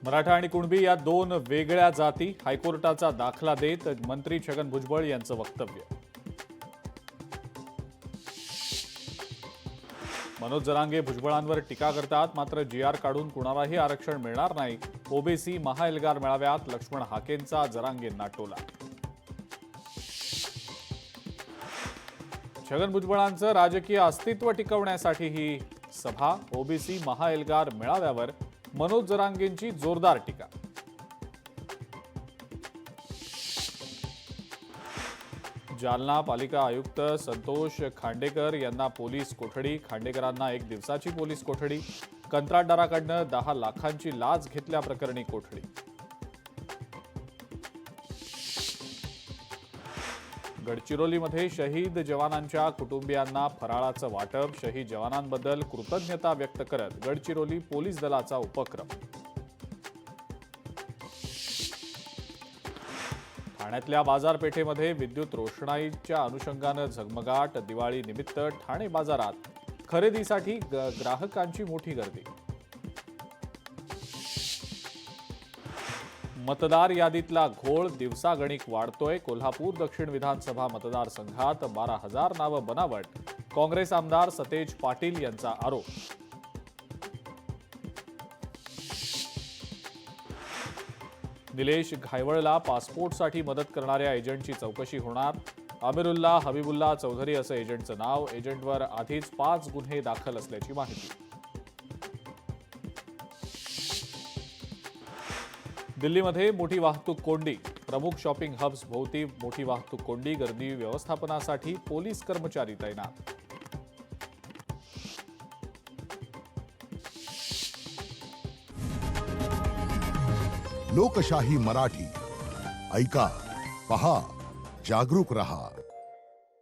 मराठा आणि कुणबी या दोन वेगळ्या जाती, हायकोर्टाचा दाखला देत मंत्री छगन भुजबळ यांचं वक्तव्य. मनोज जरांगे भुजबळांवर टीका करतात, मात्र जीआर काढून कुणालाही आरक्षण मिळणार नाही. ओबीसी महाएल्गार मेळाव्यात लक्ष्मण हाकेंचा जरांगेंना टोला. छगन भुजबळांचं राजकीय अस्तित्व टिकवण्यासाठी ही सभा. ओबीसी महाएल्गार मेळाव्यावर मनोज जरांगेंची जोरदार टीका. जालना पालिका आयुक्त संतोष खांडेकर यांना पोलीस कोठडी. खांडेकरांना 1 दिवसाची पोलीस कोठडी. कंत्राटदाराकडनं 10 लाखांची लाच घेतल्याप्रकरणी कोठडी. गडचिरोलीमध्ये शहीद जवानांच्या कुटुंबियांना फराळाचं वाटप. शहीद जवानांबद्दल कृतज्ञता व्यक्त करत गडचिरोली पोलीस दलाचा उपक्रम. ठाण्यातल्या बाजारपेठेमध्ये विद्युत रोषणाईच्या अनुषंगानं झगमगाट. दिवाळी निमित्त ठाणे बाजारात खरेदीसाठी ग्राहकांची मोठी गर्दी. मतदार यादीतला घोळ दिवसागणिक वाढतोय. कोल्हापूर दक्षिण विधानसभा मतदारसंघात 12,000 नावं बनावट. काँग्रेस आमदार सतेज पाटील यांचा आरोप. निलेश घायवळला पासपोर्टसाठी मदत करणाऱ्या एजंटची चौकशी होणार. अमिरुल्ला हबीबुल्ला चौधरी असं एजंटचं नाव. एजंटवर आधीच 5 गुन्हे दाखल असल्याची माहिती. दिल्लीमध्ये मोठी वाहतूक कोंडी. प्रमुख शॉपिंग हब्स भोवती मोठी वाहतूक कोंडी. गर्दी व्यवस्थापनासाठी पोलीस कर्मचारी तैनात. लोकशाही मराठी ऐका, पहा, जागरूक रहा.